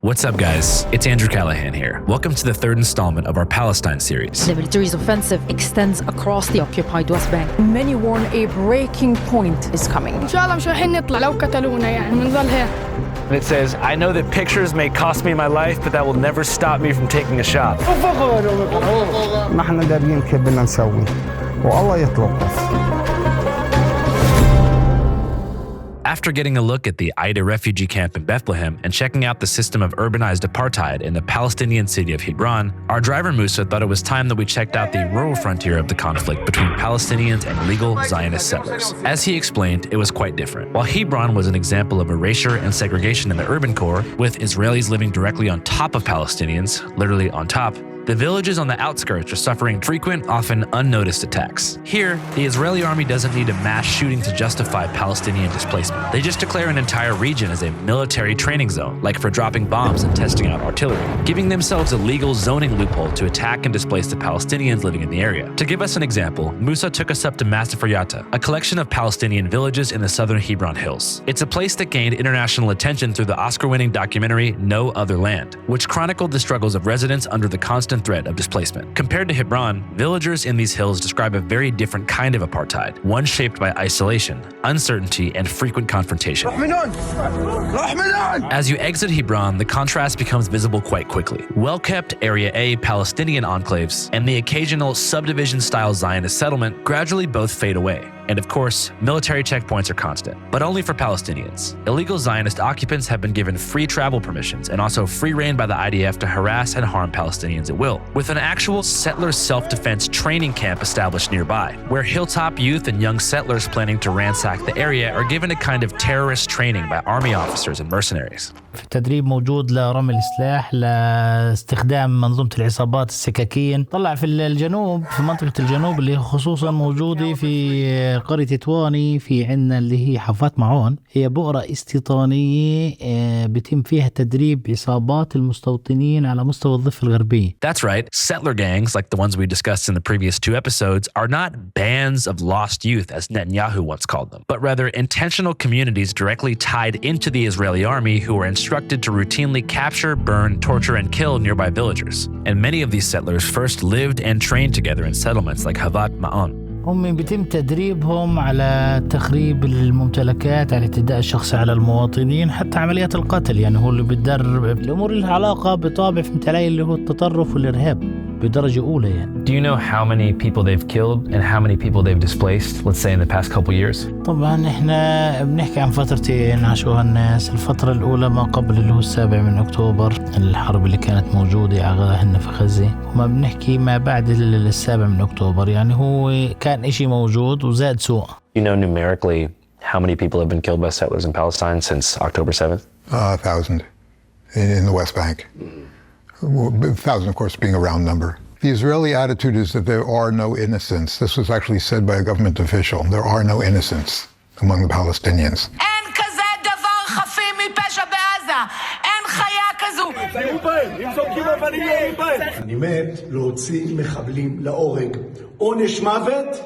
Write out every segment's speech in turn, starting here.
What's up, guys? It's Andrew Callahan here. Welcome to the third installment of our Palestine series. The military's offensive extends across the occupied West Bank. Many warn a breaking point is coming. إن شاء الله مش رايحين نطلع لو قتلونا يعني بنضل هيك. And it says, I know that pictures may cost me my life, but that will never stop me from taking a shot. نحن دارين كيف بدنا نسوي والله يتوقف. After getting a look at the Aida refugee camp in Bethlehem and checking out the system of urbanized apartheid in the Palestinian city of Hebron, our driver Musa thought it was time that we checked out the rural frontier of the conflict between Palestinians and legal Zionist settlers. As he explained, it was quite different. While Hebron was an example of erasure and segregation in the urban core, with Israelis living directly on top of Palestinians, literally on top, the villages on the outskirts are suffering frequent, often unnoticed attacks. Here, the Israeli army doesn't need a mass shooting to justify Palestinian displacement. They just declare an entire region as a military training zone, like for dropping bombs and testing out artillery, giving themselves a legal zoning loophole to attack and displace the Palestinians living in the area. To give us an example, Musa took us up to Masafriyata, a collection of Palestinian villages in the southern Hebron hills. It's a place that gained international attention through the Oscar-winning documentary No Other Land, which chronicled the struggles of residents under the constant threat of displacement. Compared to Hebron, villagers in these hills describe a very different kind of apartheid, one shaped by isolation, uncertainty, and frequent confrontation. As you exit Hebron, the contrast becomes visible quite quickly. Well-kept Area A Palestinian enclaves and the occasional subdivision-style Zionist settlement gradually both fade away. And of course, military checkpoints are constant, but only for Palestinians. Illegal Zionist occupants have been given free travel permissions and also free reign by the IDF to harass and harm Palestinians at will, with an actual settler self-defense training camp established nearby, where hilltop youth and young settlers planning to ransack the area are given a kind of terrorist training by army officers and mercenaries. في التدريب موجود لرمي السلاح لاستخدام منظومة العصابات السكاكين. طلع في الجنوب في منطقة الجنوب اللي خصوصا موجودة في قرية تطواني في عنا اللي هي حفات معون هي بؤرة استيطانية بيتم فيها تدريب عصابات المستوطنين على مستوى الضفة الغربية. That's right. Settler gangs, like the ones we discussed in the previous two episodes, are not bands of lost youth, as Netanyahu once called them, but rather intentional communities directly tied into the Israeli army who are instructed to routinely capture, burn, torture, and kill nearby villagers. And many of these settlers first lived and trained together in settlements like Havat Ma'on. هم بيتم تدريبهم على تخريب الممتلكات، على اعتداء الشخص على المواطنين، حتى عمليات القتل. يعني هو اللي بيتدرب الأمور اللي علاقة بطابع في متلاقي اللي هو التطرف والإرهاب بدرجة أولى يعني. Do you know how many people they've killed and how many people they've displaced, let's say in the past couple years? طبعا احنا بنحكي عن فترتين عاشوها الناس. الفترة الأولى ما قبل اللي هو 7 أكتوبر، الحرب اللي كانت موجودة هنا في غزة، وما بنحكي ما بعد 7 أكتوبر. يعني هو كان إشي موجود وزاد سوء. You know numerically how many people have been killed by settlers in Palestine since October 7th? 1,000 in the West Bank. 1,000, of course, being a round number. The Israeli attitude is that there are no innocents. This was actually said by a government official. There are no innocents among the Palestinians. אין כזה דבר חפים מפשע בעזה. אין חיה כזו. אני מת להוציא מחבלים להורג. עונש מוות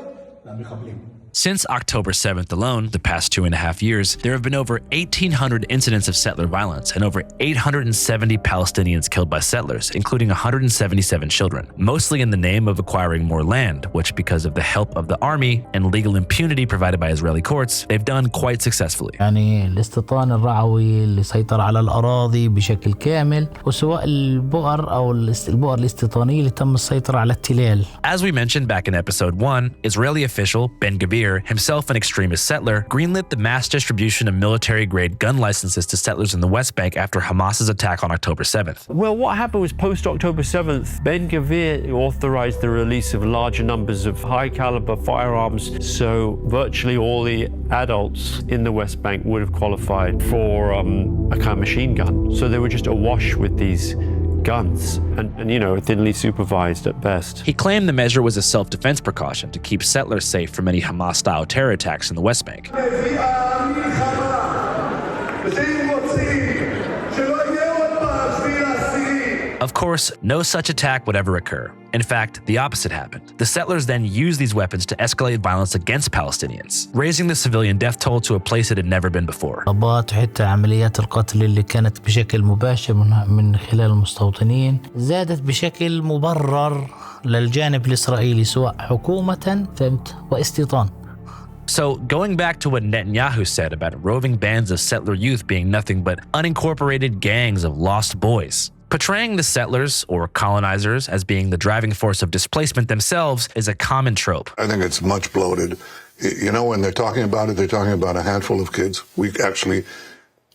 למחבלים. Since October 7th alone, the past 2.5 years, there have been over 1,800 incidents of settler violence and over 870 Palestinians killed by settlers, including 177 children, mostly in the name of acquiring more land, which, because of the help of the army and legal impunity provided by Israeli courts, they've done quite successfully. يعني الاستيطان الرعوي اللي سيطر على الأراضي بشكل كامل، وسواء البؤر أو البؤر الاستيطانية اللي تم السيطرة على التلال. As we mentioned back in episode 1, Israeli official Ben Gvir, himself an extremist settler, greenlit the mass distribution of military-grade gun licenses to settlers in the West Bank after Hamas's attack on October 7th. Well, what happened was post-October 7th, Ben Gvir authorized the release of larger numbers of high-caliber firearms, so virtually all the adults in the West Bank would have qualified for a kind of machine gun. So they were just awash with these guns and you know, thinly supervised at best. He claimed the measure was a self-defense precaution to keep settlers safe from any Hamas-style terror attacks in the West Bank. Of course, no such attack would ever occur. In fact, the opposite happened. The settlers then used these weapons to escalate violence against Palestinians, raising the civilian death toll to a place it had never been before. وحتى عمليات القتل اللي كانت بشكل مباشر من خلال المستوطنين زادت بشكل مبرر للجانب الإسرائيلي سواء حكومة واستيطان. So, going back to what Netanyahu said about roving bands of settler youth being nothing but unincorporated gangs of lost boys, portraying the settlers or colonizers as being the driving force of displacement themselves is a common trope. I think it's much bloated. You know, when they're talking about it, they're talking about a handful of kids. We actually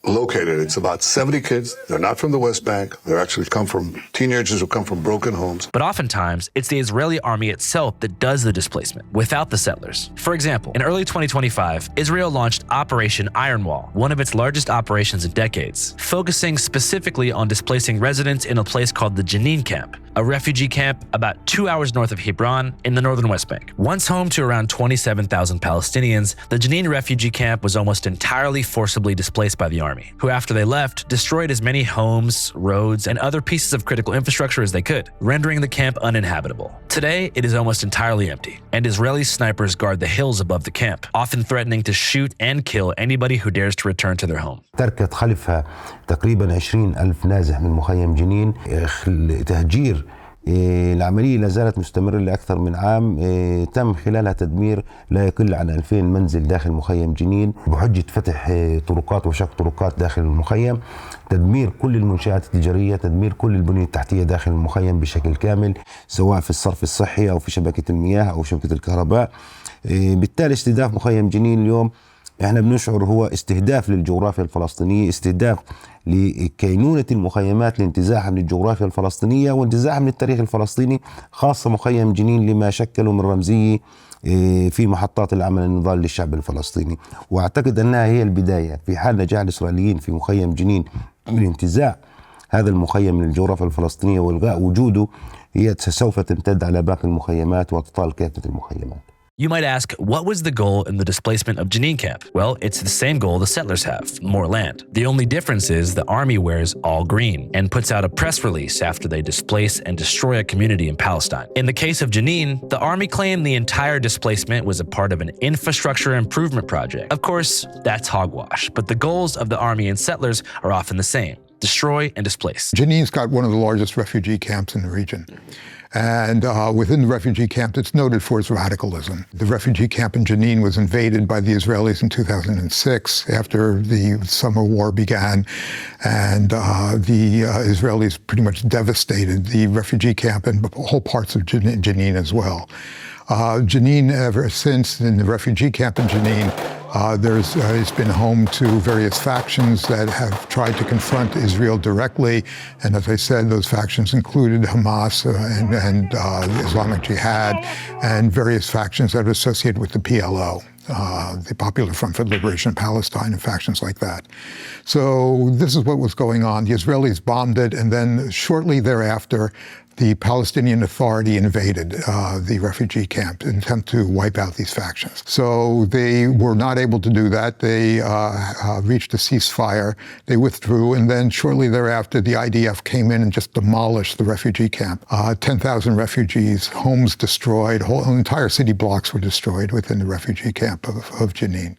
located. It's about 70 kids. They're not from the West Bank. They're actually come from teenagers who come from broken homes. But oftentimes, it's the Israeli army itself that does the displacement, without the settlers. For example, in early 2025, Israel launched Operation Iron Wall, one of its largest operations in decades, focusing specifically on displacing residents in a place called the Jenin camp, a refugee camp about 2 hours north of Hebron in the northern West Bank. Once home to around 27,000 Palestinians, the Jenin refugee camp was almost entirely forcibly displaced by the army, who after they left, destroyed as many homes, roads, and other pieces of critical infrastructure as they could, rendering the camp uninhabitable. Today, it is almost entirely empty, and Israeli snipers guard the hills above the camp, often threatening to shoot and kill anybody who dares to return to their home. تركت خلفها تقريبا 20,000 نازح من مخيم جنين. تهجير العملية لا زالت مستمرة لأكثر من عام. تم خلالها تدمير لا يقل عن 2000 منزل داخل مخيم جنين بحجة فتح طرقات وشق طرقات داخل المخيم، تدمير كل المنشآت التجارية، تدمير كل البنية التحتية داخل المخيم بشكل كامل، سواء في الصرف الصحي أو في شبكة المياه أو شبكة الكهرباء. بالتالي استهداف مخيم جنين اليوم احنا بنشعر هو استهداف للجغرافيا الفلسطينية، استهداف لكينونة المخيمات لانتزاعها من الجغرافيا الفلسطينية وانتزاعها من التاريخ الفلسطيني، خاصة مخيم جنين لما شكله من رمزية في محطات العمل النضال للشعب الفلسطيني. واعتقد انها هي البداية. في حال نجاح الإسرائيليين في مخيم جنين من انتزاع هذا المخيم من الجغرافيا الفلسطينية والغاء وجوده، هي سوف تمتد على باقي المخيمات وتطال كافة المخيمات. You might ask, what was the goal in the displacement of Jenin camp? Well, it's the same goal the settlers have, more land. The only difference is the army wears all green and puts out a press release after they displace and destroy a community in Palestine. In the case of Jenin, the army claimed the entire displacement was a part of an infrastructure improvement project. Of course, that's hogwash, but the goals of the army and settlers are often the same: destroy and displace. Jenin's got one of the largest refugee camps in the region. And within the refugee camp, it's noted for its radicalism. The refugee camp in Jenin was invaded by the Israelis in 2006 after the summer war began. And the Israelis pretty much devastated the refugee camp and whole parts of Jenin as well. Jenin, ever since, in the refugee camp in Jenin, it's been home to various factions that have tried to confront Israel directly. And as I said, those factions included Hamas and Islamic Jihad and various factions that are associated with the PLO. The Popular Front for the Liberation of Palestine and factions like that. So this is what was going on. The Israelis bombed it, and then shortly thereafter, the Palestinian Authority invaded the refugee camp in an attempt to wipe out these factions. So they were not able to do that. They reached a ceasefire. They withdrew, and then shortly thereafter, the IDF came in and just demolished the refugee camp. 10,000 refugees, homes destroyed, whole entire city blocks were destroyed within the refugee camp of Jenin.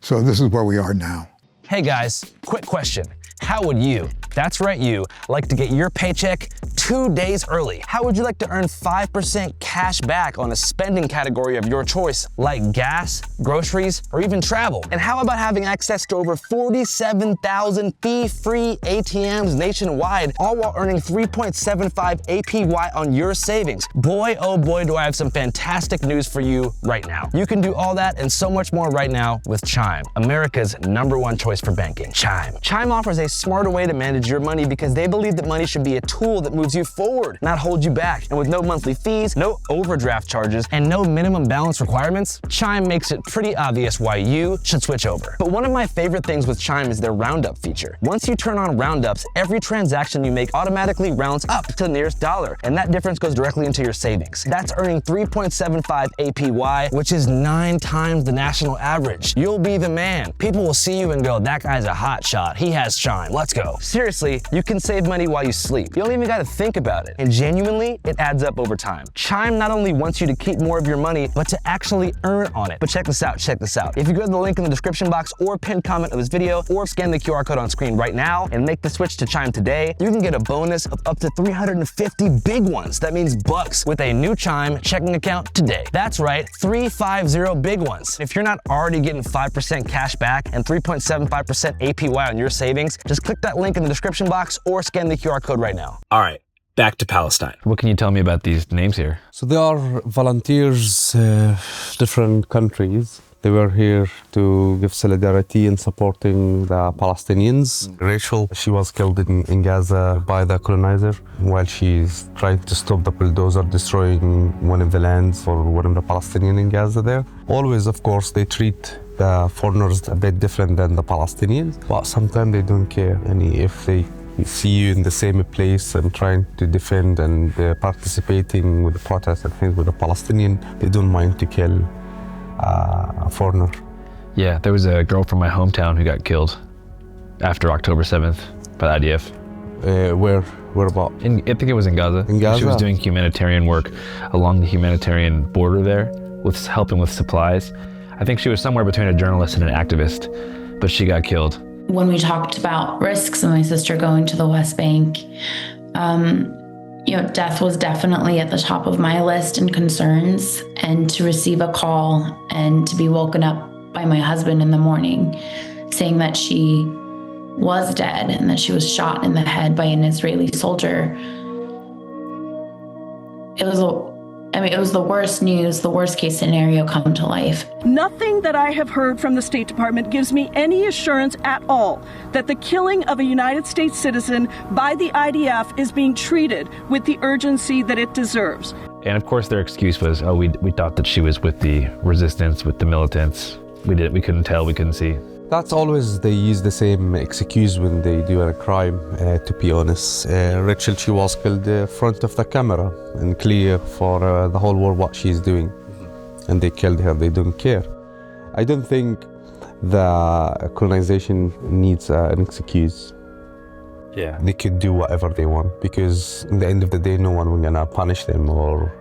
So this is where we are now. Hey guys, quick question. How would you, that's right you, like to get your paycheck 2 days early? How would you like to earn 5% cash back on a spending category of your choice, like gas, groceries, or even travel? And how about having access to over 47,000 fee-free ATMs nationwide, all while earning 3.75 APY on your savings? Boy, oh boy, do I have some fantastic news for you right now. You can do all that and so much more right now with Chime, America's #1 choice for banking. Chime. Chime offers a smarter way to manage your money because they believe that money should be a tool that moves you forward, not hold you back. And with no monthly fees, no overdraft charges, and no minimum balance requirements, Chime makes it pretty obvious why you should switch over. But one of my favorite things with Chime is their roundup feature. Once you turn on roundups, every transaction you make automatically rounds up to the nearest dollar, and that difference goes directly into your savings. That's earning 3.75 APY, which is 9 times the national average. You'll be the man. People will see you and go, that guy's a hot shot. He has Chime. Let's go. Seriously. seriously, you can save money while you sleep. You don't even gotta think about it. And genuinely, it adds up over time. Chime not only wants you to keep more of your money, but to actually earn on it. But check this out, check this out. If you go to the link in the description box or pinned comment of this video, or scan the QR code on screen right now and make the switch to Chime today, you can get a bonus of up to 350 big ones. That means bucks with a new Chime checking account today. That's right, 350 big ones. If you're not already getting 5% cash back and 3.75% APY on your savings, just click that link in the description box or scan the QR code right now. All right, back to Palestine. What can you tell me about these names here? So they are volunteers, different countries. They were here to give solidarity in supporting the Palestinians. Rachel, she was killed in Gaza by the colonizer while she's trying to stop the bulldozer destroying one of the lands for one of the Palestinians in Gaza there. Always, of course, they treat the foreigners a bit different than the Palestinians, but sometimes they don't care. And if they see you in the same place and trying to defend and participating with the protests and things with the Palestinian, they don't mind to kill a foreigner. Yeah, there was a girl from my hometown who got killed after October 7th by the IDF. Where about? I think it was in Gaza. In Gaza? She was doing humanitarian work along the humanitarian border there, with helping with supplies. I think she was somewhere between a journalist and an activist, but she got killed. When we talked about risks and my sister going to the West Bank, death was definitely at the top of my list and concerns. And to receive a call and to be woken up by my husband in the morning saying that she was dead and that she was shot in the head by an Israeli soldier, it was the worst news, the worst case scenario come to life. Nothing that I have heard from the State Department gives me any assurance at all that the killing of a United States citizen by the IDF is being treated with the urgency that it deserves. And of course their excuse was, we thought that she was with the resistance, with the militants. We couldn't tell, we couldn't see. That's always, they use the same excuse when they do a crime, to be honest. Rachel, she was killed in front of the camera and clear for the whole world what she's doing. And they killed her, they don't care. I don't think the colonization needs an excuse. Yeah. They could do whatever they want because in the end of the day, no one will gonna punish them or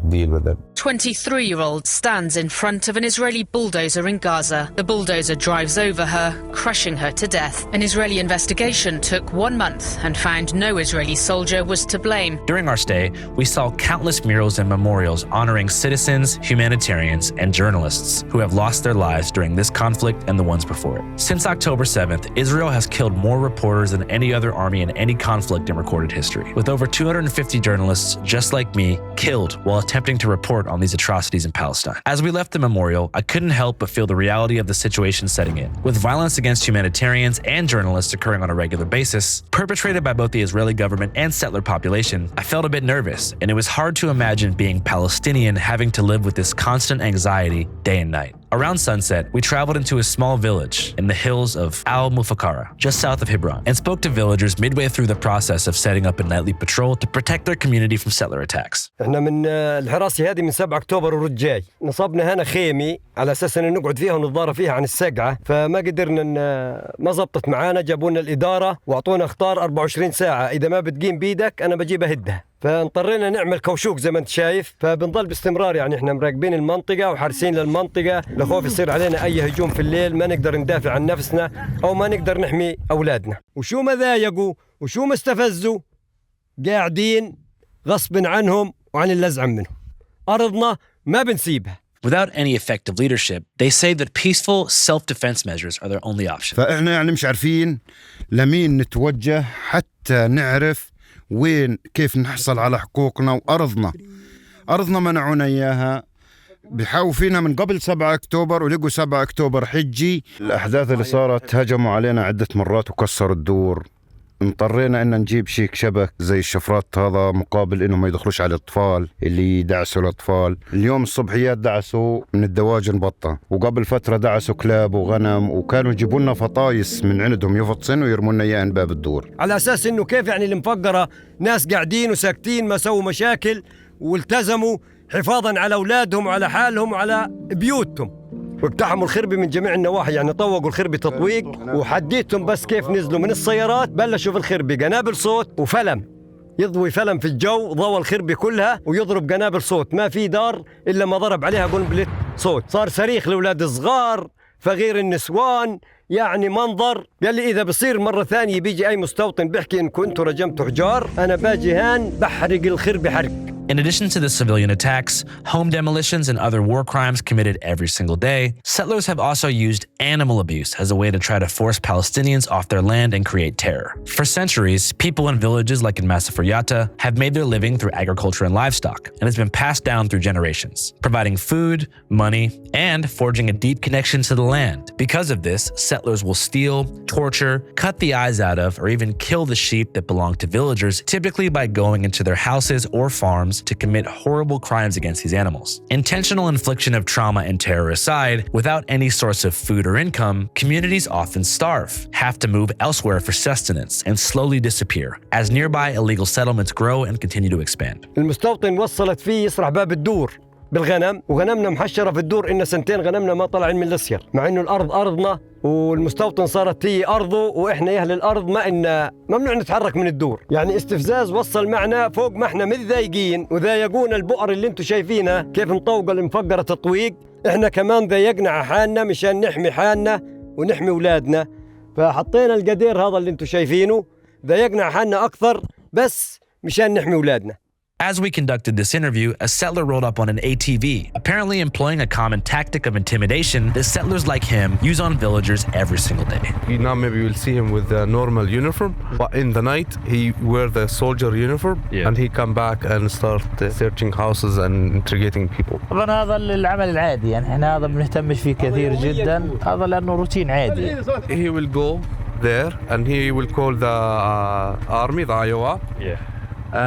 deal with them. 23-year-old stands in front of an Israeli bulldozer in Gaza. The bulldozer drives over her, crushing her to death. An Israeli investigation took 1 month and found no Israeli soldier was to blame. During our stay, we saw countless murals and memorials honoring citizens, humanitarians, and journalists who have lost their lives during this conflict and the ones before it. Since October 7th, Israel has killed more reporters than any other army in any conflict in recorded history, with over 250 journalists just like me killed while attempting to report on these atrocities in Palestine. As we left the memorial, I couldn't help but feel the reality of the situation setting in. With violence against humanitarians and journalists occurring on a regular basis, perpetrated by both the Israeli government and settler population, I felt a bit nervous, and it was hard to imagine being Palestinian having to live with this constant anxiety day and night. Around sunset, we traveled into a small village in the hills of Al-Mufakara, just south of Hebron, and spoke to villagers midway through the process of setting up a nightly patrol to protect their community from settler attacks. احنا من الحراسة هذه من 7 أكتوبر ورجاي نصبنا هنا خيمي على أساس أن نقعد فيها ونتضارب فيها عن السقعة فما قدرنا ما زبطت معانا جابونا الإدارة واعطونا اختار 24 ساعة إذا ما بتقيم بيدك أنا بجيب أهدها فاضطرينا نعمل كوشوك زي ما انت شايف فبنضل باستمرار يعني احنا مراقبين المنطقة وحارسين للمنطقة لخوف يصير علينا أي هجوم في الليل ما نقدر ندافع عن نفسنا أو ما نقدر نحمي أولادنا وشو ما ضايقوا وشو ما استفزوا قاعدين غصب عنهم وعن اللي أزعم منهم أرضنا ما بنسيبها. Without any effective leadership, they say that peaceful self-defense measures are their only option. فإحنا يعني مش عارفين لمين نتوجه حتى نعرف وين كيف نحصل على حقوقنا وأرضنا منعونا إياها بيحاولوا فينا من قبل 7 أكتوبر ولقوا 7 أكتوبر حجي. الأحداث اللي صارت هجموا علينا عدة مرات وكسروا الدور اضطرينا ان نجيب شيك شبك زي الشفرات هذا مقابل انهم ما يدخلوش على الاطفال اللي يدعسوا الاطفال. اليوم الصبحيات دعسوا من الدواجن بطه وقبل فتره دعسوا كلاب وغنم وكانوا يجيبوا لنا فطايس من عندهم يفطسن ويرموا لنا اياها باب الدور على اساس انه كيف يعني المفقره ناس قاعدين وساكتين ما سووا مشاكل والتزموا حفاظا على اولادهم وعلى حالهم وعلى بيوتهم واقتحموا الخربة من جميع النواحي، يعني طوقوا الخربة تطويق، وحديتهم بس كيف نزلوا من السيارات بلشوا في الخربة قنابل صوت وفلم، يضوي فلم في الجو، ضوى الخربة كلها ويضرب قنابل صوت، ما في دار إلا ما ضرب عليها قنبلة صوت. صار صريخ لأولاد الصغار، فغير النسوان، يعني منظر. قال لي إذا بصير مرة ثانية بيجي أي مستوطن بيحكي إن كنتوا رجمتوا حجار، أنا باجي هان بحرق الخربة حرق. In addition to the civilian attacks, home demolitions, and other war crimes committed every single day, settlers have also used animal abuse as a way to try to force Palestinians off their land and create terror. For centuries, people in villages like in Massafuryata have made their living through agriculture and livestock, and it's been passed down through generations, providing food, money, and forging a deep connection to the land. Because of this, settlers will steal, torture, cut the eyes out of, or even kill the sheep that belong to villagers, typically by going into their houses or farms to commit horrible crimes against these animals. Intentional infliction of trauma and terror aside, without any source of food or income, communities often starve, have to move elsewhere for sustenance, and slowly disappear as nearby illegal settlements grow and continue to expand. المستوطن وصلت فيه يسرح باب الدور بالغنم، وغنمنا محشرة في الدور، إن سنتين غنمنا ما طلع من الأسير، مع إنه الأرض أرضنا والمستوطن صارت هي أرضه، وإحنا أهل الأرض ما إن ممنوع نتحرك من الدور. يعني استفزاز وصل معنا فوق ما إحنا متضايقين، وضايقونا البؤر اللي أنتم شايفينها كيف مطوقة المفقرة تطويق، إحنا كمان ضايقنا على حالنا مشان نحمي حالنا ونحمي أولادنا، فحطينا القدير هذا اللي أنتم شايفينه، ضايقنا على حالنا أكثر بس مشان نحمي أولادنا. As we conducted this interview, a settler rolled up on an ATV, apparently employing a common tactic of intimidation that settlers like him use on villagers every single day. Now maybe you'll see him with the normal uniform, but in the night he wear the soldier uniform, and he come back and start searching houses and interrogating people. طبعا هذا العمل العادي، يعني احنا هذا بنهتمش فيه كثير جدا، هذا لأنه روتين عادي. He will go there and he will call the army, the Iowa. Yeah.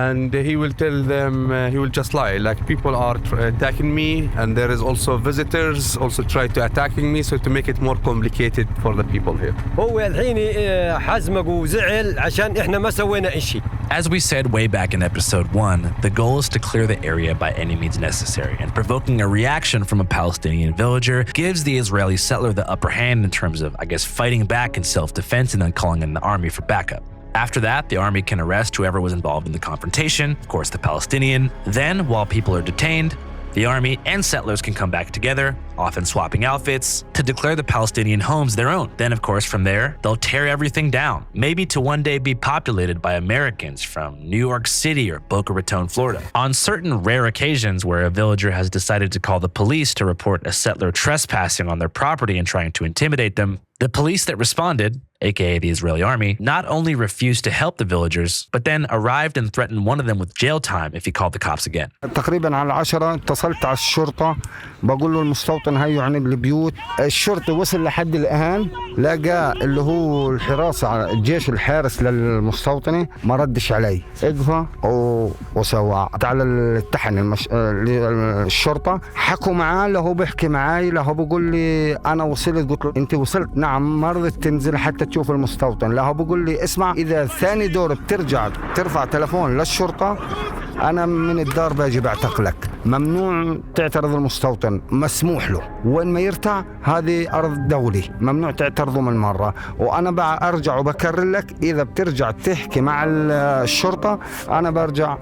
And he will tell them, he will just lie, like people are attacking me, and there is also visitors also try to attacking me, so to make it more complicated for the people here. هو الحين حزمق وزعل عشان إحنا ما سوينا إشي. As we said way back in episode 1, the goal is to clear the area by any means necessary, and provoking a reaction from a Palestinian villager gives the Israeli settler the upper hand in terms of, I guess, fighting back in self-defense and then calling in the army for backup. After that, the army can arrest whoever was involved in the confrontation, of course the Palestinian. Then, while people are detained, the army and settlers can come back together, often swapping outfits, to declare the Palestinian homes their own. Then, of course, from there, they'll tear everything down, maybe to one day be populated by Americans from New York City or Boca Raton, Florida. On certain rare occasions where a villager has decided to call the police to report a settler trespassing on their property and trying to intimidate them, the police that responded, aka the Israeli army, not only refused to help the villagers, but then arrived and threatened one of them with jail time if he called the cops again. تقريبا على 10 اتصلت على الشرطة، بقول له المستوطن هيو عن البيوت. الشرطي وصل لحد الآن، لقى اللي هو الحراسة الجيش الحارس للمستوطنة ما ردش علي، اقفى وسوى على التحن الشرطة، حكوا معاه، له بيحكي معاي، له بقول لي أنا وصلت، قلت له أنت وصلت؟ نعم. ما رضيت تنزل حتى تشوف المستوطن، له بقول لي اسمع، إذا ثاني دور بترجع ترفع تلفون للشرطة أنا من الدار باجي بعتقلك. ممنوع تعترض المستوطن، مسموح له وين ما يرتع، هذه أرض دولي، ممنوع تعترضه من مرة. وأنا أرجع وبكرر لك، إذا بترجع تحكي مع الشرطة أنا برجع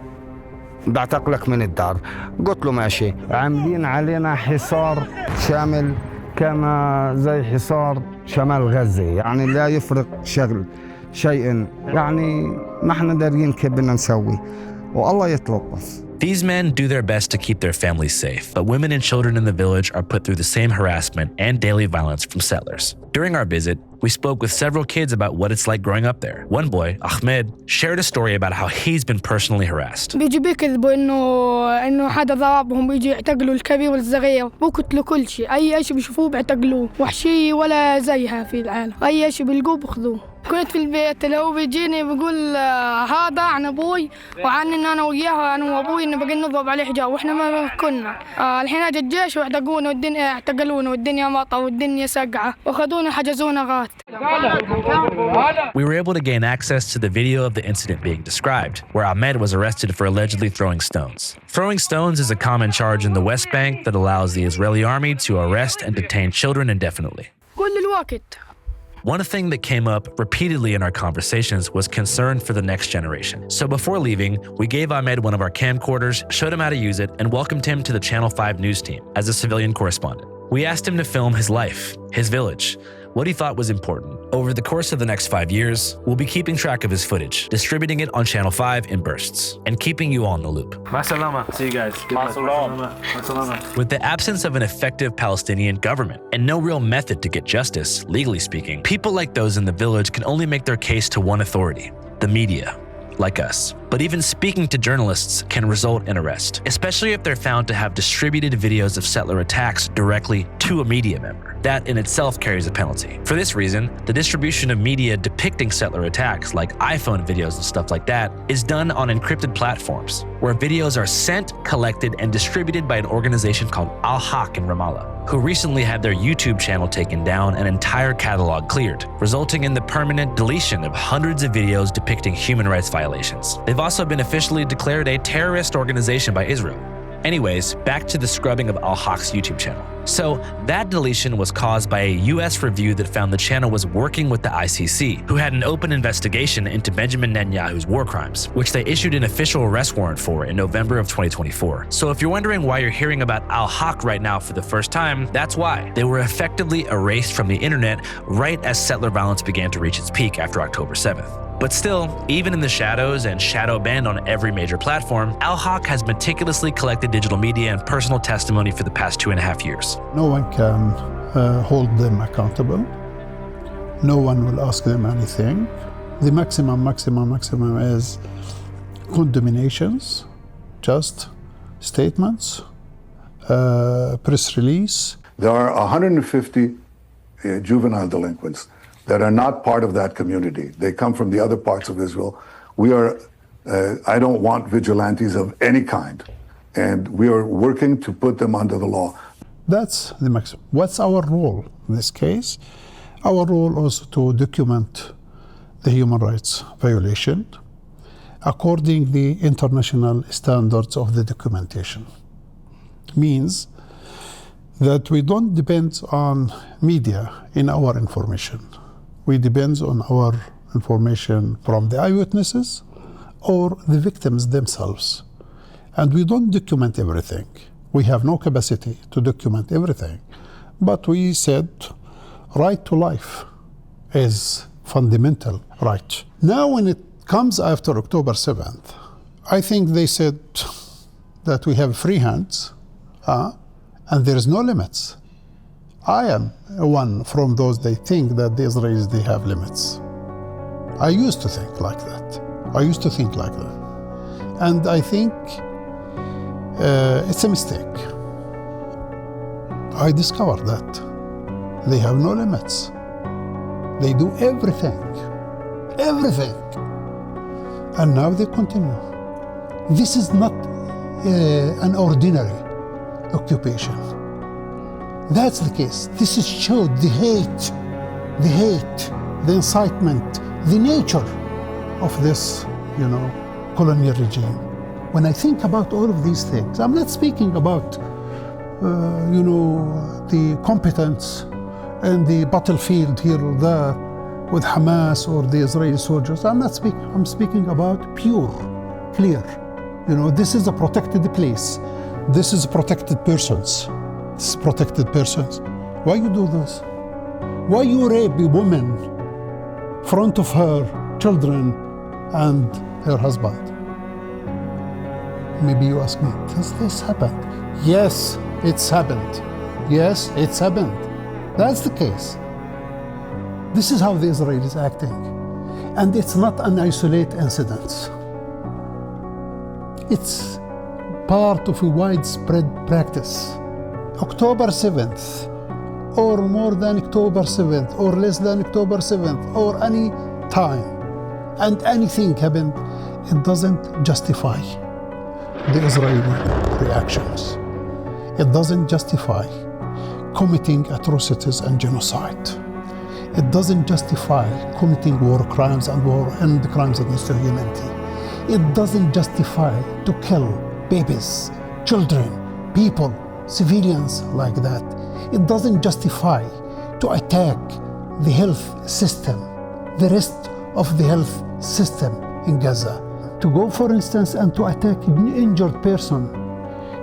بعتقلك من الدار. قلت له ماشي. عاملين علينا حصار شامل كما زي حصار شمال غزة، يعني لا يفرق شيء، يعني ما احنا دارين كيف بدنا نسوي، والله يتلطف. These men do their best to keep their families safe, but women and children in the village are put through the same harassment and daily violence from settlers. During our visit, we spoke with several kids about what it's like growing up there. One boy, Ahmed, shared a story about how he's been personally harassed. بيجي بيكذبوا إنه حدا ضربهم، بيجي يعتقلوا الكبير والصغير، بقتلوا كل شيء، أي شيء بيشوفوه بيعتقلوه، وحشية ولا زيها في العالم، أي شيء بيلقوه بياخذوه. كنت في البيت اللي هو بيجيني بيقول هذا عن أبوي وعن إن أنا وياها أنا وأبوي إنه بقى نضرب عليه حجاب وإحنا ما كنا. الحين اجى الجيش واعتقلونا والدنيا والدنيا مطر والدنيا سقعة وأخذونا حجزونا غات. We were able to gain access to the video of the incident being described, where Ahmed was arrested for allegedly throwing stones. Throwing stones is a common charge in the West Bank that allows the Israeli army to arrest and detain children indefinitely. كل الوقت. One thing that came up repeatedly in our conversations was concern for the next generation. So before leaving, we gave Ahmed one of our camcorders, showed him how to use it, and welcomed him to the Channel 5 news team as a civilian correspondent. We asked him to film his life, his village, what he thought was important. Over the course of the next 5 years, we'll be keeping track of his footage, distributing it on Channel 5 in bursts, and keeping you all in the loop. See you guys. With the absence of an effective Palestinian government and no real method to get justice, legally speaking, people like those in the village can only make their case to one authority, the media, like us. But even speaking to journalists can result in arrest, especially if they're found to have distributed videos of settler attacks directly to a media member. That in itself carries a penalty. For this reason, the distribution of media depicting settler attacks, like iPhone videos and stuff like that, is done on encrypted platforms, where videos are sent, collected, and distributed by an organization called Al-Haq in Ramallah, who recently had their YouTube channel taken down and entire catalog cleared, resulting in the permanent deletion of hundreds of videos depicting human rights violations. They've also been officially declared a terrorist organization by Israel. Anyways, back to the scrubbing of Al-Haq's YouTube channel. So that deletion was caused by a US review that found the channel was working with the ICC, who had an open investigation into Benjamin Netanyahu's war crimes, which they issued an official arrest warrant for in November of 2024. So if you're wondering why you're hearing about Al-Haq right now for the first time, that's why. They were effectively erased from the internet right as settler violence began to reach its peak after October 7th. But still, even in the shadows and shadow banned on every major platform, Al-Haq has meticulously collected digital media and personal testimony for the past 2.5 years. No one can hold them accountable. No one will ask them anything. The maximum is condemnations, just statements, press release. There are 150 juvenile delinquents that are not part of that community. They come from the other parts of Israel. We are, I don't want vigilantes of any kind. And we are working to put them under the law. That's the maximum. What's our role in this case? Our role also to document the human rights violation according the international standards of the documentation. Means that we don't depend on media in our information. We depend on our information from the eyewitnesses or the victims themselves. And we don't document everything. We have no capacity to document everything. But we said right to life is fundamental right. Now when it comes after October 7th, I think they said that we have free hands and there is no limits. I am one from those they think that the Israelis, they have limits. I used to think like that. And I think it's a mistake. I discovered that they have no limits. They do everything. And now they continue. This is not an ordinary occupation. That's the case. This is showed the hate, the incitement, the nature of this, colonial regime. When I think about all of these things, I'm not speaking about, the competence and the battlefield here or there with Hamas or the Israeli soldiers. I'm speaking about pure, clear. This is a protected place. This is protected persons. Why you do this? Why you rape a woman in front of her children and her husband? Maybe you ask me, does this happen? Yes, it's happened. That's the case. This is how the Israelis are acting. And it's not an isolated incident. It's part of a widespread practice. October 7th, or more than October 7th, or less than October 7th, or any time and anything happened, it doesn't justify the Israeli reactions. It doesn't justify committing atrocities and genocide. It doesn't justify committing war crimes and the crimes against humanity. It doesn't justify to kill babies, children, people, civilians like that. It doesn't justify to attack the health system, the rest of the health system in Gaza. To go, for instance, and to attack an injured person.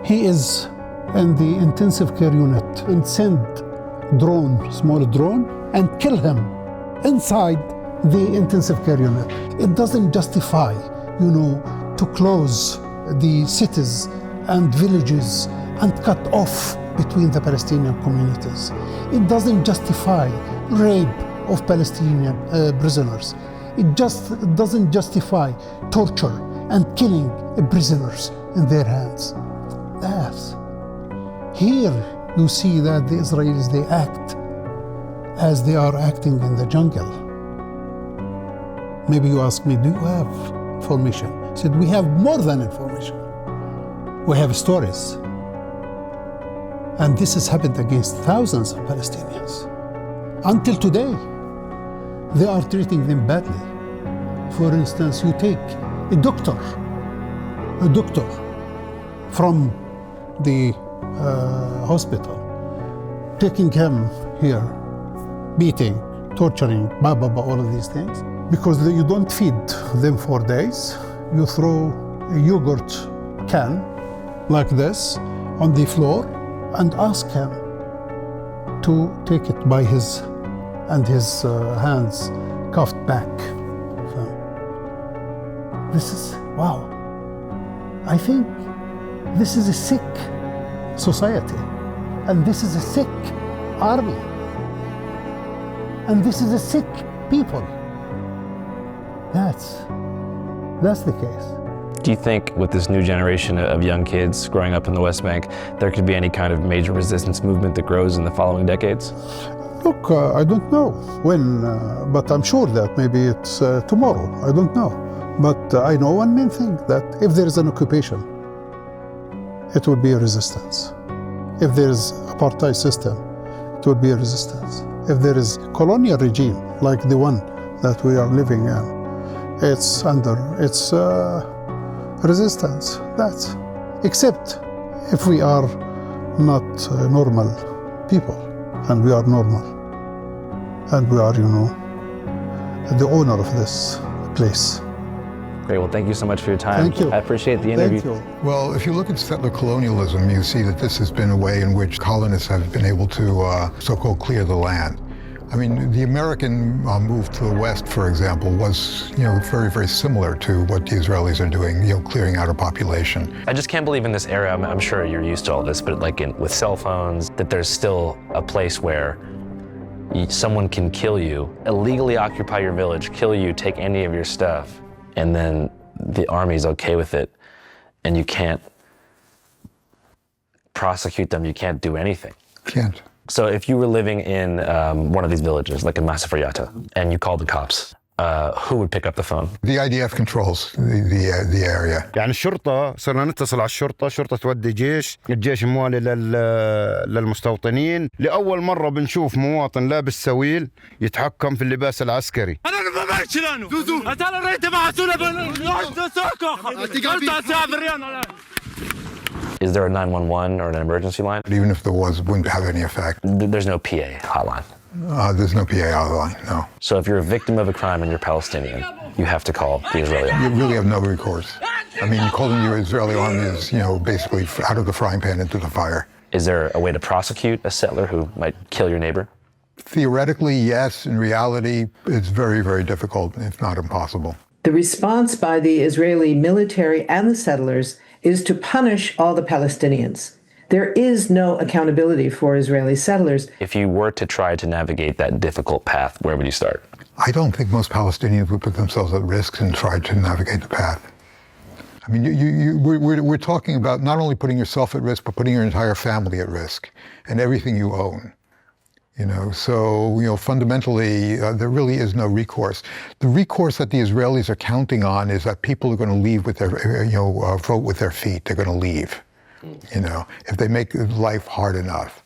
He is in the intensive care unit and send small drone, and kill him inside the intensive care unit. It doesn't justify, to close the cities and villages and cut off between the Palestinian communities. It doesn't justify rape of Palestinian prisoners. It doesn't justify torture and killing prisoners in their hands. Here you see that the Israelis, they act as they are acting in the jungle. Maybe you ask me, do you have information? I said, we have more than information. We have stories. And this has happened against thousands of Palestinians. Until today, they are treating them badly. For instance, you take a doctor from the hospital, taking him here, beating, torturing, all of these things. Because you don't feed them for days, you throw a yogurt can like this on the floor and ask him to take it by his hands cuffed back. This is, wow. I think this is a sick society, and this is a sick army, and this is a sick people. That's the case. Do you think with this new generation of young kids growing up in the West Bank, there could be any kind of major resistance movement that grows in the following decades? Look, I don't know when, but I'm sure that maybe it's tomorrow. I don't know. But I know one main thing, that if there is an occupation, it will be a resistance. If there is apartheid system, it will be a resistance. If there is colonial regime, like the one that we are living in, it's resistance. That's, except if we are not normal people, and we are normal, and we are, the owner of this place. Great, well, thank you so much for your time. Thank you. I appreciate the interview. Thank you. Well, if you look at settler colonialism, you see that this has been a way in which colonists have been able to so-called clear the land. I mean, the American move to the West, for example, was, very, very similar to what the Israelis are doing, clearing out a population. I just can't believe in this era, I'm sure you're used to all this, but with cell phones, that there's still a place where someone can kill you, illegally occupy your village, kill you, take any of your stuff, and then the army's okay with it, and you can't prosecute them, you can't do anything. Can't. So if you were living in one of these villages, like in Masafariata, and you called the cops, who would pick up the phone? The IDF controls the area. يعني الشرطة صرنا نتصل على الشرطة تودي جيش، الجيش موالي للمستوطنين. لأول مرة بنشوف مواطن لابس سويل يتحكم في اللباس العسكري. Is there a 911 or an emergency line? Even if there was, it wouldn't have any effect. There's no PA hotline? There's no PA hotline, no. So if you're a victim of a crime and you're Palestinian, you have to call the Israeli army? You really have no recourse. I mean, calling your Israeli army is, basically out of the frying pan into the fire. Is there a way to prosecute a settler who might kill your neighbor? Theoretically, yes. In reality, it's very, very difficult, if not impossible. The response by the Israeli military and the settlers is to punish all the Palestinians. There is no accountability for Israeli settlers. If you were to try to navigate that difficult path, where would you start? I don't think most Palestinians would put themselves at risk and try to navigate the path. I mean, we're talking about not only putting yourself at risk, but putting your entire family at risk and everything you own. So, fundamentally, there really is no recourse. The recourse that the Israelis are counting on is that people are going to leave with their, vote with their feet. They're going to leave, if they make life hard enough.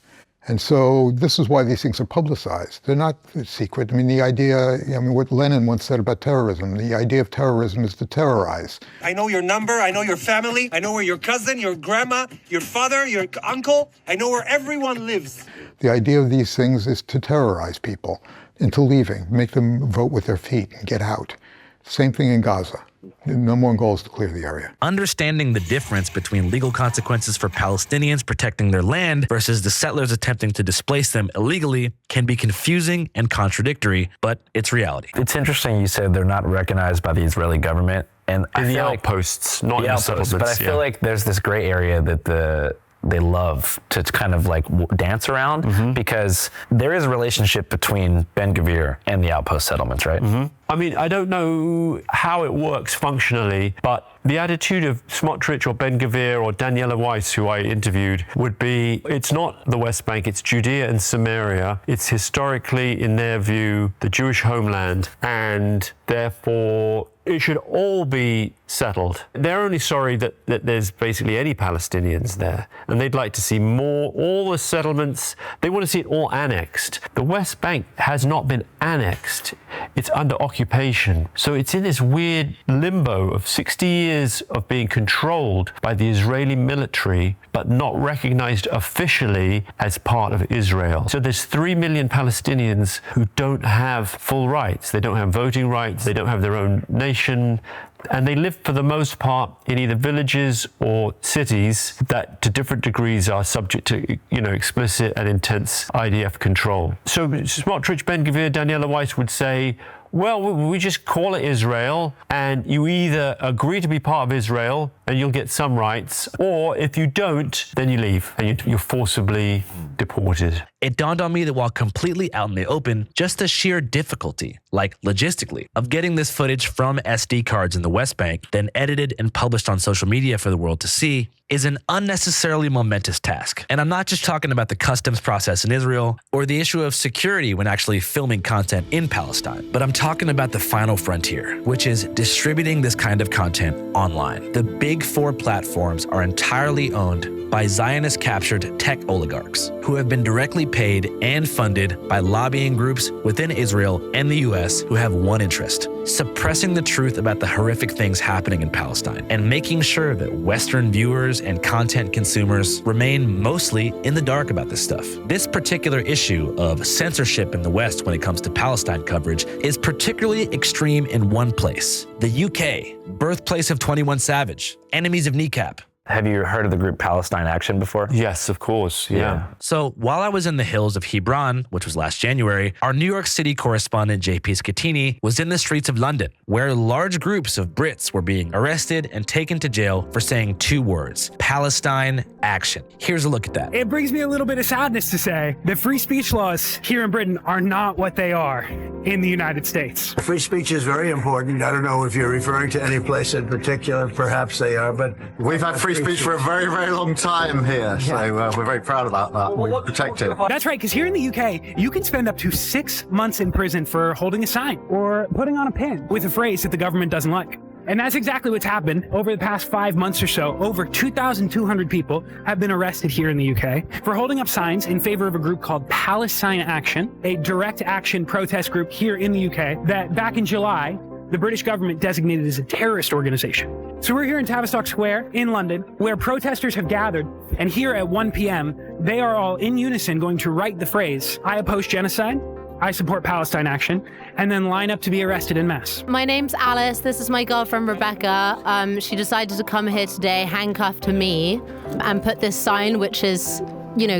And so this is why these things are publicized. They're not secret. The idea, what Lenin once said about terrorism, the idea of terrorism is to terrorize. I know your number, I know your family, I know where your cousin, your grandma, your father, your uncle, I know where everyone lives. The idea of these things is to terrorize people into leaving, make them vote with their feet and get out. Same thing in Gaza. The number one goal is to clear the area. Understanding the difference between legal consequences for Palestinians protecting their land versus the settlers attempting to displace them illegally can be confusing and contradictory, but it's reality. It's interesting you said they're not recognized by the Israeli government. And in the outposts, not in the settlements. But I feel like there's this gray area that they love to kind of like dance around because there is a relationship between Ben Gvir and the outpost settlements, right? I don't know how it works functionally, but the attitude of Smotrich or Ben Gvir or Daniela Weiss, who I interviewed, would be, it's not the West Bank, it's Judea and Samaria. It's historically, in their view, the Jewish homeland, and therefore it should all be settled. They're only sorry that there's basically any Palestinians there, and they'd like to see more, all the settlements, they want to see it all annexed. The West Bank has not been annexed. It's under occupation. So it's in this weird limbo of 60 years of being controlled by the Israeli military, but not recognized officially as part of Israel. So there's 3 million Palestinians who don't have full rights. They don't have voting rights. They don't have their own nation. And they live for the most part in either villages or cities that to different degrees are subject to, explicit and intense IDF control. So Smotrich, Ben Gvir, Daniela Weiss would say, well, we just call it Israel, and you either agree to be part of Israel and you'll get some rights, or if you don't, then you leave and you're forcibly deported. It dawned on me that while completely out in the open, just the sheer difficulty, like logistically, of getting this footage from SD cards in the West Bank, then edited and published on social media for the world to see, is an unnecessarily momentous task. And I'm not just talking about the customs process in Israel or the issue of security when actually filming content in Palestine, but I'm talking about the final frontier, which is distributing this kind of content online. The big four platforms are entirely owned by Zionist-captured tech oligarchs who have been directly paid and funded by lobbying groups within Israel and the US who have one interest: suppressing the truth about the horrific things happening in Palestine and making sure that Western viewers and content consumers remain mostly in the dark about this stuff. This particular issue of censorship in the West when it comes to Palestine coverage is particularly extreme in one place: the UK, birthplace of 21 Savage, enemies of Kneecap. Have you heard of the group Palestine Action before? Yes, of course. Yeah. So while I was in the hills of Hebron, which was last January, our New York City correspondent JP Scatini was in the streets of London, where large groups of Brits were being arrested and taken to jail for saying two words: Palestine Action. Here's a look at that. It brings me a little bit of sadness to say that free speech laws here in Britain are not what they are in the United States. Free speech is very important. I don't know if you're referring to any place in particular. Perhaps they are, but we've had free speech for a very, very long time here, so we're very proud about that. We protect it. That's right, because here in the UK, you can spend up to 6 months in prison for holding a sign or putting on a pin with a phrase that the government doesn't like. And that's exactly what's happened over the past 5 months or so. Over 2,200 people have been arrested here in the UK for holding up signs in favor of a group called Palestine Action, a direct action protest group here in the UK that back in July, the British government designated as a terrorist organization. So we're here in Tavistock Square in London, where protesters have gathered, and here at 1 p.m., they are all in unison going to write the phrase, "I oppose genocide, I support Palestine Action," and then line up to be arrested en masse. My name's Alice. This is my girlfriend, Rebecca. She decided to come here today handcuffed to me and put this sign, which is,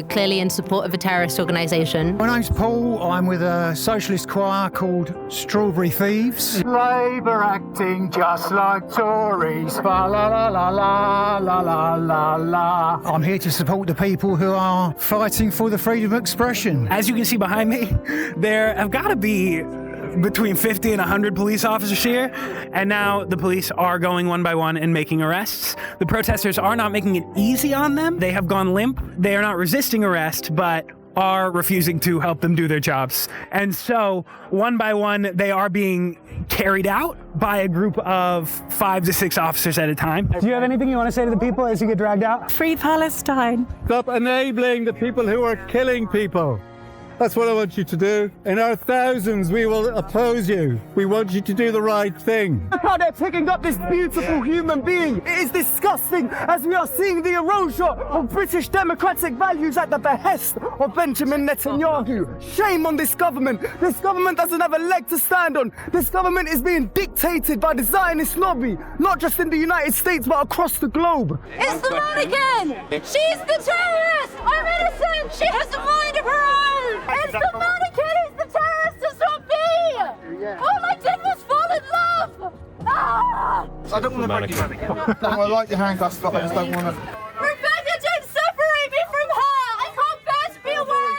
clearly in support of a terrorist organisation. My name's Paul. I'm with a socialist choir called Strawberry Thieves. Labour acting just like Tories. La la la la la la la la la. I'm here to support the people who are fighting for the freedom of expression. As you can see behind me, there have got to be between 50 and 100 police officers here, and now the police are going one by one and making arrests. The protesters are not making it easy on them. They have gone limp. They are not resisting arrest, but are refusing to help them do their jobs. And so, one by one, they are being carried out by a group of 5 to 6 officers at a time. Do you have anything you want to say to the people as you get dragged out? Free Palestine. Stop enabling the people who are killing people. That's what I want you to do. In our thousands, we will oppose you. We want you to do the right thing. Look how they're picking up this beautiful human being. It is disgusting as we are seeing the erosion of British democratic values at the behest of Benjamin Netanyahu. Shame on this government. This government doesn't have a leg to stand on. This government is being dictated by the Zionist lobby, not just in the United States, but across the globe. It's the mannequin! She's the terrorist! I'm innocent! She has a mind of her own! It's the mannequin! It's the terrorist! It's not me! All I did was fall in love! Ah! I don't want to break you. I like your handcuffs, but I just don't want to. Rebecca, don't separate me from her! I can't bear to be away!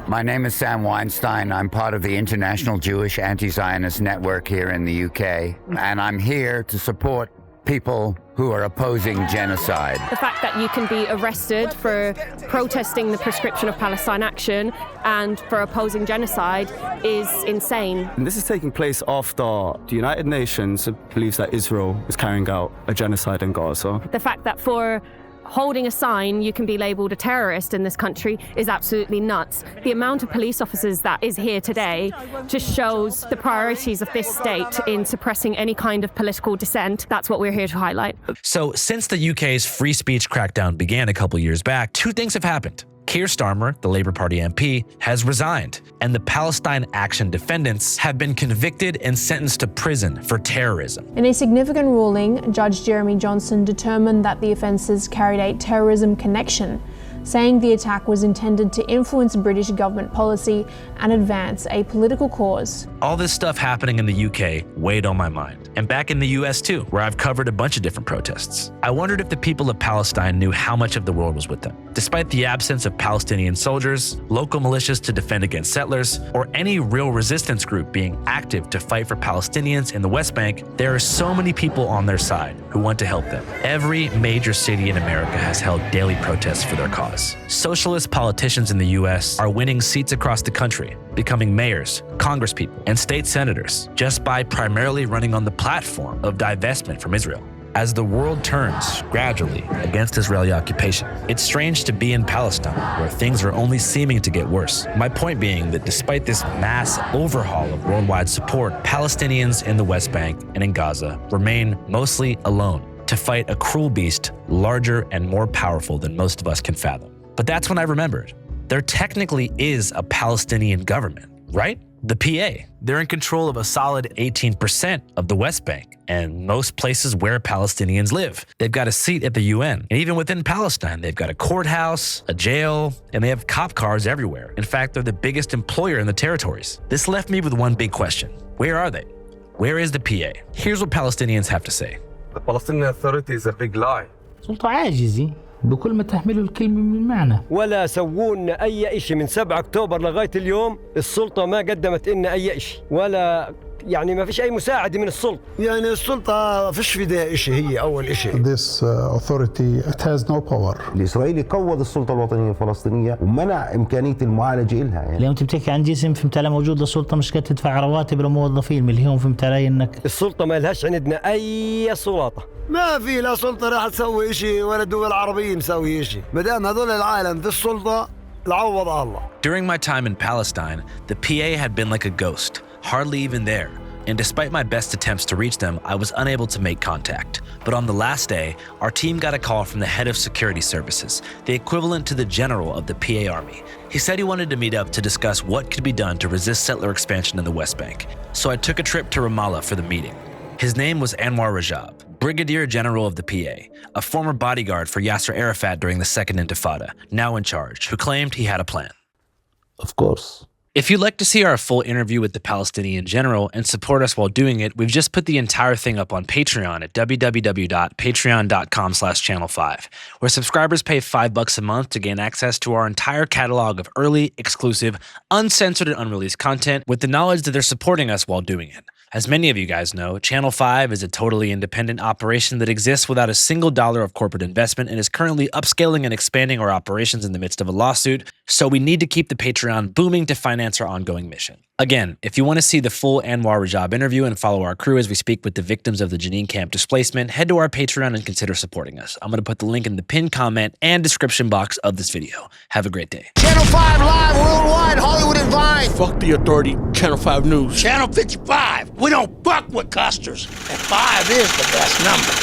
My name is Sam Weinstein. I'm part of the International Jewish Anti-Zionist Network here in the UK, and I'm here to support people who are opposing genocide. The fact that you can be arrested for protesting the prescription of Palestine action and for opposing genocide is insane. And this is taking place after the United Nations believes that Israel is carrying out a genocide in Gaza. The fact that for holding a sign you can be labelled a terrorist in this country is absolutely nuts. The amount of police officers that is here today just shows the priorities of this state in suppressing any kind of political dissent. That's what we're here to highlight. So since the UK's free speech crackdown began a couple years back, 2 things have happened. Keir Starmer, the Labour Party MP, has resigned, and the Palestine Action defendants have been convicted and sentenced to prison for terrorism. In a significant ruling, Judge Jeremy Johnson determined that the offences carried a terrorism connection, saying the attack was intended to influence British government policy and advance a political cause. All this stuff happening in the UK weighed on my mind, and back in the US too, where I've covered a bunch of different protests. I wondered if the people of Palestine knew how much of the world was with them. Despite the absence of Palestinian soldiers, local militias to defend against settlers, or any real resistance group being active to fight for Palestinians in the West Bank, there are so many people on their side who want to help them. Every major city in America has held daily protests for their cause. Socialist politicians in the US are winning seats across the country, becoming mayors, congresspeople, and state senators just by primarily running on the platform of divestment from Israel. As the world turns, gradually, against Israeli occupation, it's strange to be in Palestine, where things are only seeming to get worse. My point being that despite this mass overhaul of worldwide support, Palestinians in the West Bank and in Gaza remain mostly alone to fight a cruel beast larger and more powerful than most of us can fathom. But that's when I remembered, there technically is a Palestinian government, right? The PA. They're in control of a solid 18% of the West Bank and most places where Palestinians live. They've got a seat at the UN. And even within Palestine, they've got a courthouse, a jail, and they have cop cars everywhere. In fact, they're the biggest employer in the territories. This left me with one big question. Where are they? Where is the PA? Here's what Palestinians have to say. The Palestinian Authority is a big lie. سلطة عاجزة بكل ما تحمله الكلمة من معنى. ولا سوونا أي إشي من 7 أكتوبر لغاية اليوم. السلطة ما قدمت لنا أي إشي ولا يعني ما فيش أي مساعدة من السلطة. يعني السلطة فيش في ده إشي هي أول إشي. This authority it has no power. الإسرائيلي قوض السلطة الوطنية الفلسطينية ومنع إمكانية المعالجة إلها. يعني. اليوم أنت بتحكي عن جسم فهمت على موجود للسلطة مش قادر تدفع رواتب للموظفين اللي هم فهمت علي إنك. السلطة ما لهاش عندنا أي سلطة. ما في لا سلطة راح تسوي إشي ولا الدول العربية مسوي إشي. مدام هذول العالم في السلطة العوض الله. During my time in Palestine, the PA had been like a ghost, hardly even there. And despite my best attempts to reach them, I was unable to make contact. But on the last day, our team got a call from the head of security services, the equivalent to the general of the PA Army. He said he wanted to meet up to discuss what could be done to resist settler expansion in the West Bank. So I took a trip to Ramallah for the meeting. His name was Anwar Rajab, Brigadier General of the PA, a former bodyguard for Yasser Arafat during the Second Intifada, now in charge, who claimed he had a plan. Of course. If you'd like to see our full interview with the Palestinian general and support us while doing it, we've just put the entire thing up on Patreon at www.patreon.com/channel5, where subscribers pay $5 a month to gain access to our entire catalog of early, exclusive, uncensored and unreleased content with the knowledge that they're supporting us while doing it. As many of you guys know, Channel 5 is a totally independent operation that exists without a single dollar of corporate investment and is currently upscaling and expanding our operations in the midst of a lawsuit. So we need to keep the Patreon booming to finance our ongoing mission. Again, if you want to see the full Anwar Rajab interview and follow our crew as we speak with the victims of the Jenin camp displacement, head to our Patreon and consider supporting us. I'm going to put the link in the pinned comment and description box of this video. Have a great day. Channel 5 live worldwide, Hollywood and Vine. Fuck the authority, Channel 5 News. Channel 55. We don't fuck with custers. And 5 is the best number.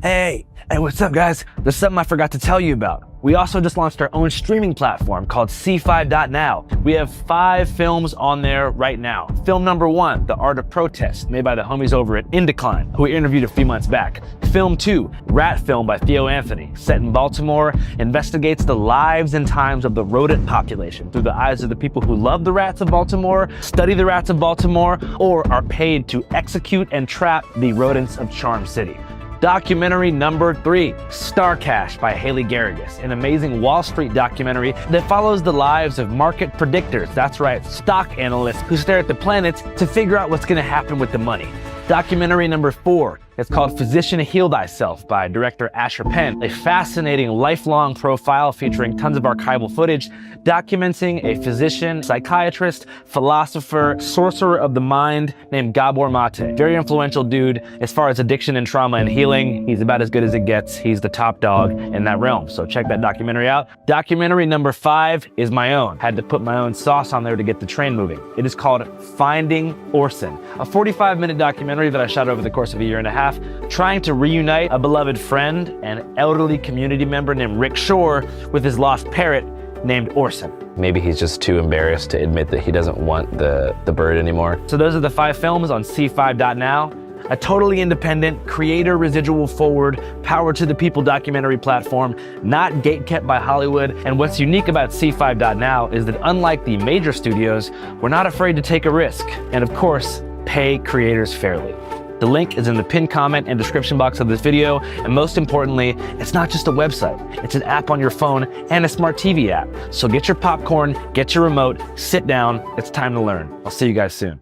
Hey, what's up, guys? There's something I forgot to tell you about. We also just launched our own streaming platform called C5.now. We have 5 films on there right now. Film number 1, The Art of Protest, made by the homies over at Indecline, who we interviewed a few months back. Film 2, Rat Film by Theo Anthony, set in Baltimore, investigates the lives and times of the rodent population through the eyes of the people who love the rats of Baltimore, study the rats of Baltimore, or are paid to execute and trap the rodents of Charm City. Documentary number 3, Star Cash by Haley Garrigus, an amazing Wall Street documentary that follows the lives of market predictors, that's right, stock analysts who stare at the planets to figure out what's going to happen with the money. Documentary number 4, it's called Physician Heal Thyself by director Asher Penn, a fascinating lifelong profile featuring tons of archival footage documenting a physician, psychiatrist, philosopher, sorcerer of the mind named Gabor Mate. Very influential dude as far as addiction and trauma and healing. He's about as good as it gets. He's the top dog in that realm. So check that documentary out. Documentary number 5 is my own. Had to put my own sauce on there to get the train moving. It is called Finding Orson, a 45-minute documentary that I shot over the course of a year and a half, trying to reunite a beloved friend and elderly community member named Rick Shore with his lost parrot named Orson. Maybe he's just too embarrassed to admit that he doesn't want the bird anymore. So those are the 5 films on C5.now. A totally independent, creator residual forward, power to the people documentary platform, not gatekept by Hollywood. And what's unique about C5.now is that unlike the major studios, we're not afraid to take a risk. And of course, pay creators fairly. The link is in the pinned comment and description box of this video. And most importantly, it's not just a website. It's an app on your phone and a smart TV app. So get your popcorn, get your remote, sit down. It's time to learn. I'll see you guys soon.